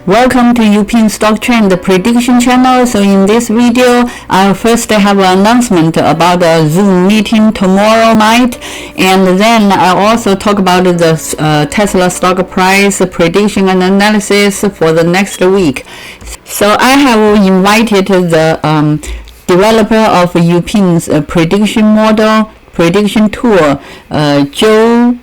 Welcome to Youpin Stock Trend Prediction Channel. So in this video, I'll first have an announcement about a Zoom meeting tomorrow night, and then I'll also talk about the Tesla stock price prediction and analysis for the next week. So I have invited the developer of Youpin's prediction tool, Joe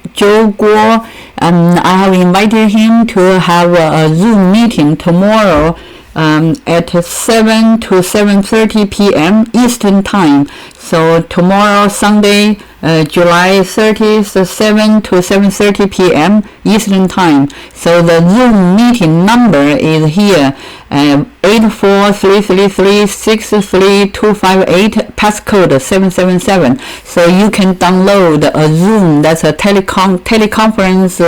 Guo. I have invited him to have a Zoom meeting tomorrow at 7 to 7:30 p.m. Eastern Time. So tomorrow, Sunday, July 30th, 7 to 7:30 p.m. Eastern Time. So the Zoom meeting number is here, 84333632258, passcode 777. So you can download a Zoom, that's a teleconference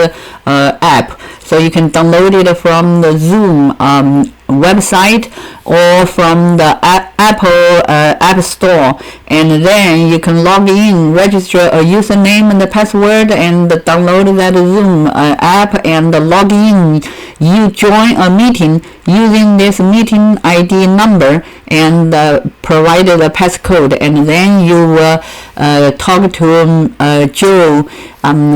app. So you can download it from the Zoom website or from the Apple App Store, and then you can log in, register a username and the password, and download that Zoom app and log in. You join a meeting using this meeting ID number and provide the passcode, and then you will talk to Joe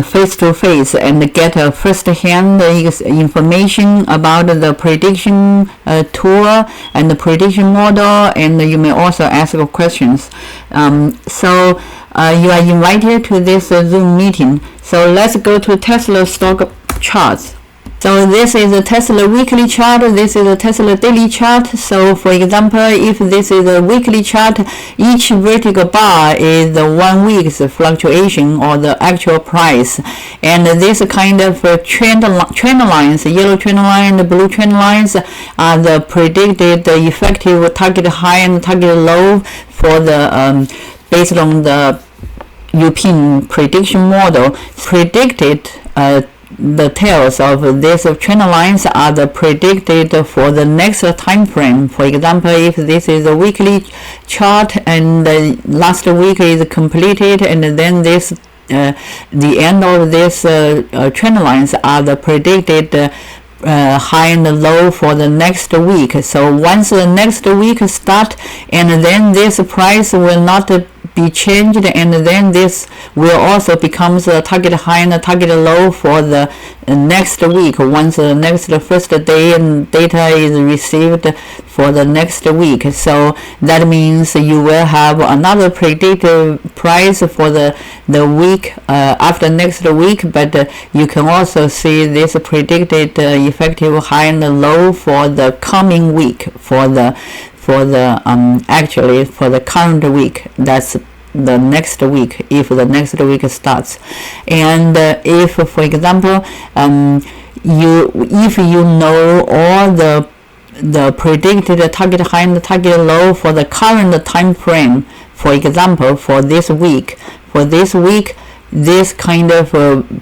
face to face and get a first-hand information about the prediction tool and the prediction model, and you may also ask questions. So you are invited to this Zoom meeting. So let's go to Tesla stock charts. So this is a Tesla weekly chart, this is a Tesla daily chart. So for example, if this is a weekly chart, each vertical bar is the 1 week's fluctuation or the actual price. And this kind of trend lines, yellow trend line and blue trend lines, are the predicted effective target high and target low for the based on the Youpin prediction model. Predicted the tails of these trend lines are the predicted for the next time frame. For example, if this is a weekly chart and the last week is completed, and then this the end of this trend lines are the predicted high and low for the next week. So once the next week start, and then this price will not be changed, and then this will also becomes a target high and a target low for the next week once the next first day and data is received for the next week. So that means you will have another predicted price for the week after next week, but you can also see this predicted effective high and low for the coming week, for the actually for the current week. That's the next week, if the next week starts. And if, for example, if you know all the predicted target high and target low for the current time frame, for example, for this week, this kind of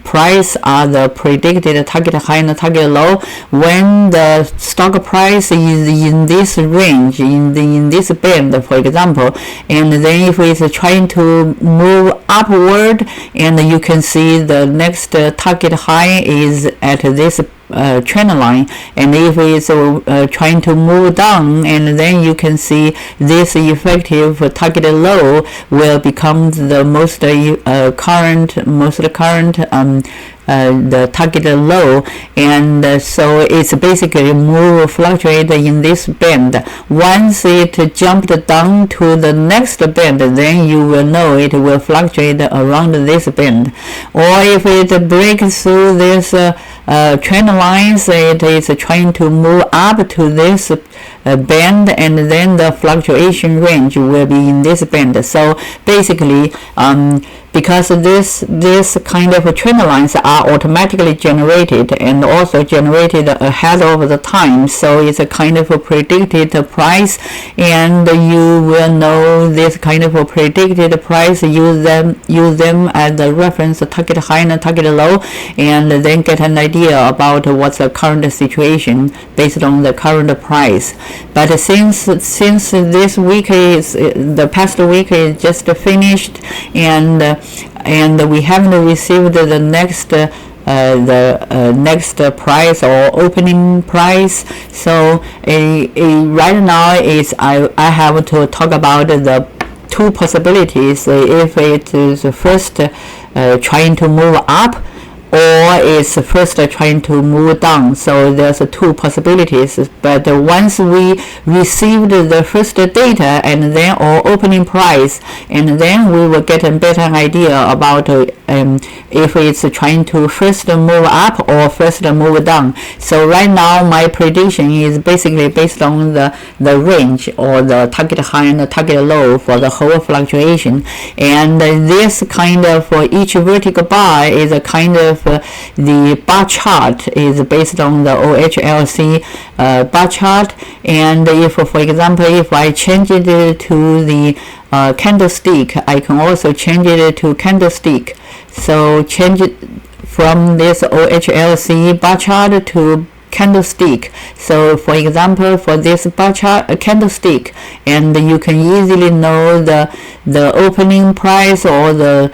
price are the predicted target high and target low when the stock price is in this range, in this band, for example. And then if it's trying to move upward, and you can see the next target high is at this trend line, and if it's trying to move down, and then you can see this effective target low will become the most current the target low, and so it's basically fluctuate in this band. Once it jumped down to the next band, then you will know it will fluctuate around this band. Or if it breaks through this trend lines, it is trying to move up to this band, and then the fluctuation range will be in this band. So basically, because this kind of trend lines are automatically generated and also generated ahead of the time, so it's a kind of a predicted price, and you will know this kind of a predicted price, use them as the reference target high and target low, and then get an idea about what's the current situation based on the current price. But since this week is the past week is just finished, and we haven't received the next the next price or opening price. So right now is I have to talk about the two possibilities. If it is first trying to move up, or is first trying to move down. So there's two possibilities, but once we received the first data and then our opening price, and then we will get a better idea about if it's trying to first move up or first move down. So right now my prediction is basically based on the range or the target high and the target low for the whole fluctuation, and this kind of for each vertical bar is a kind of the bar chart is based on the OHLC bar chart. And if, for example, if I change it to the candlestick, I can also change it to candlestick. So change it from this OHLC bar chart to candlestick. So for example, for this bar chart, a candlestick, and you can easily know the opening price or the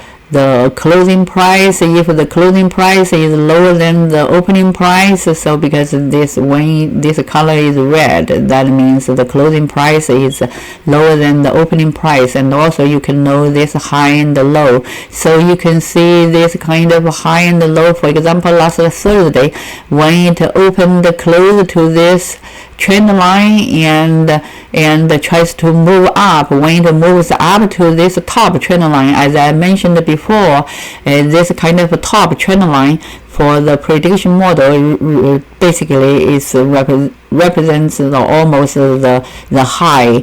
closing price. If the closing price is lower than the opening price, so because when this color is red, that means the closing price is lower than the opening price. And also you can know this high and low. So you can see this kind of high and low. For example, last Thursday when it opened close to this trend line and tries to move up, when it moves up to this top trend line, as I mentioned before, this kind of top trend line for the prediction model basically is represents almost the high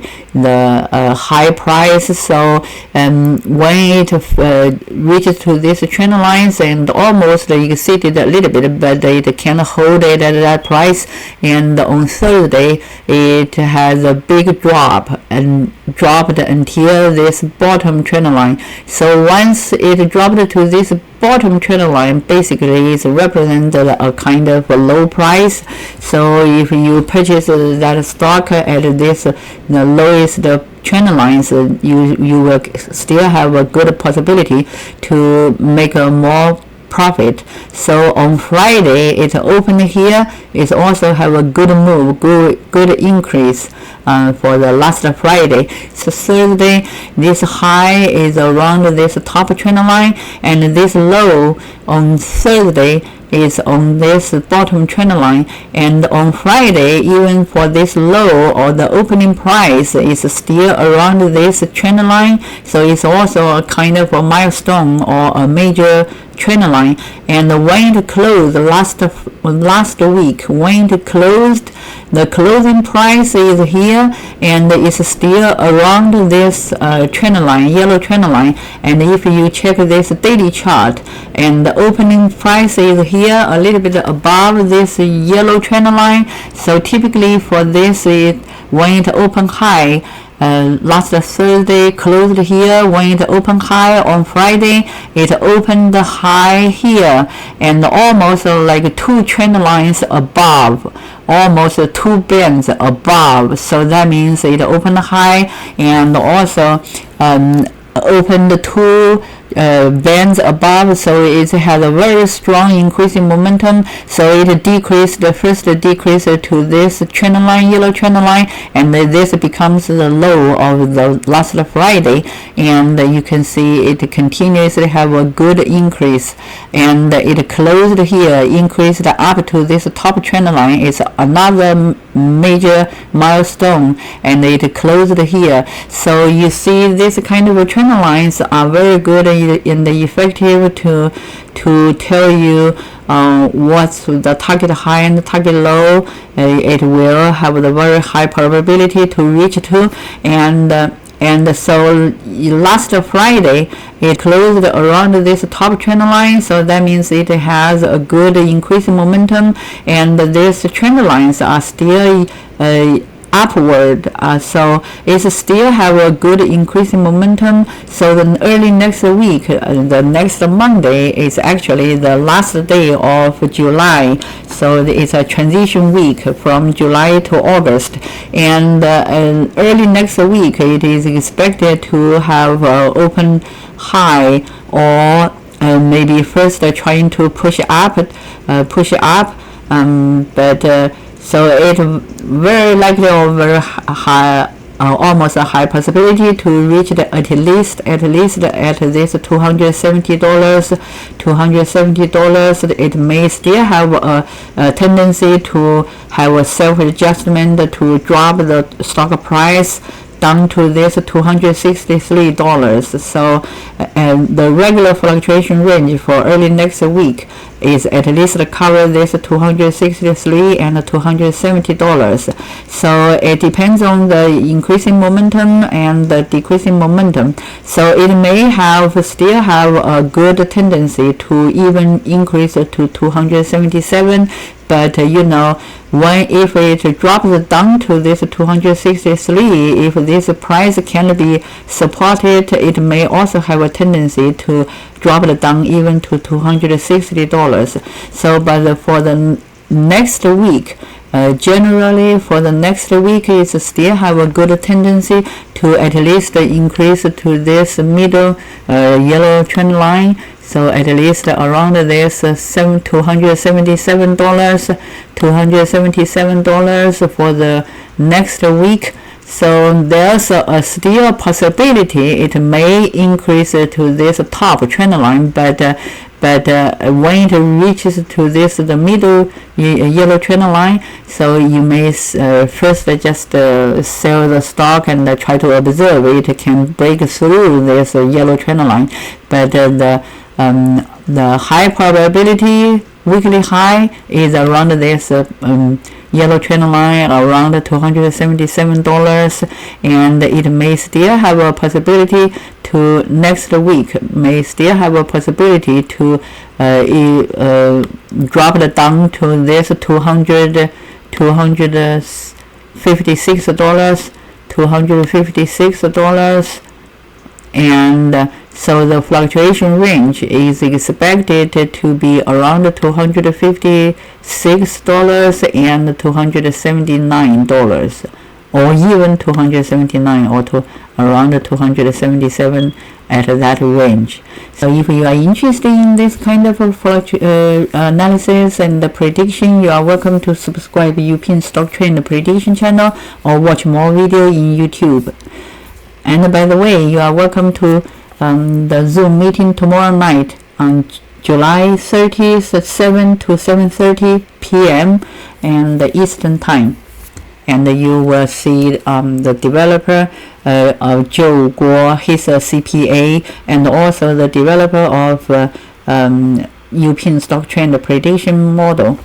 price. So when it reaches to this trend lines and almost exceeded a little bit, but it can hold it at that price. And on Thursday it has a big drop and dropped until this bottom trend line. So once it dropped to this bottom trend line, basically is represented a kind of a low price. So if you purchase that stock at this the lowest trend lines, you will still have a good possibility to make a more profit. So on Friday it opened here, it also have a good move, good increase for the last Friday. So Thursday this high is around this top trend line, and this low on Thursday is on this bottom trend line. And on Friday, even for this low or the opening price is still around this trend line. So it's also a kind of a milestone or a major trend line. And when it closed last week, when it closed, the closing price is here and it's still around this trend line, yellow trend line. And if you check this daily chart, and the opening price is here a little bit above this yellow trend line. So typically for this, when it open high, last Thursday closed here. When it opened high on Friday, it opened high here and almost like two trend lines above, almost two bands above. So that means it opened high and also opened two bands above, so it has a very strong increasing momentum. So it decreased, the first decrease to this trend line, yellow trend line, and this becomes the low of the last Friday. And you can see it continuously have a good increase, and it closed here, increased up to this top trend line. It's another major milestone, and it closed here. So you see this kind of trend lines are very good in the effective to tell you what's the target high and the target low. It will have the very high probability to reach to, and so last Friday it closed around this top trend line, so that means it has a good increasing momentum, and these trend lines are still upward, so it still have a good increasing momentum. So the early next week, the next Monday is actually the last day of July, so it's a transition week from July to August, and early next week it is expected to have open high or maybe first trying to push up, but so it very likely or very high, almost a high possibility to reach at least at this $270. It may still have a tendency to have a self-adjustment to drop the stock price down to this $263. So the regular fluctuation range for early next week is at least cover this $263 and $270. So it depends on the increasing momentum and the decreasing momentum. So it may still have a good tendency to even increase to 277. But if it drops down to this 263, if this price can be supported, it may also have a tendency to drop it down even to $260. So, but for the next week, generally for the next week, it still have a good tendency to at least increase to this middle yellow trend line. So at least around this $277 for the next week. So there's still a possibility it may increase to this top trend line, but when it reaches to the middle yellow trend line, so you may first just sell the stock and try to observe it can break through this yellow trend line. But the high probability weekly high is around this yellow trend line around $277, and it may still have a possibility to next week may still have a possibility to drop it down to this $256, and so the fluctuation range is expected to be around $256 and $279, or even $279 or to around $277 at that range. So if you are interested in this kind of analysis and prediction, you are welcome to subscribe to Youpin Stock Trend Prediction channel or watch more video in YouTube. And by the way, you are welcome to the Zoom meeting tomorrow night on July 30th, 7 to 7:30 p.m. and the Eastern Time. And you will see the developer of Joe Guo, he's a CPA, and also the developer of Youpin Stock Trend Prediction model.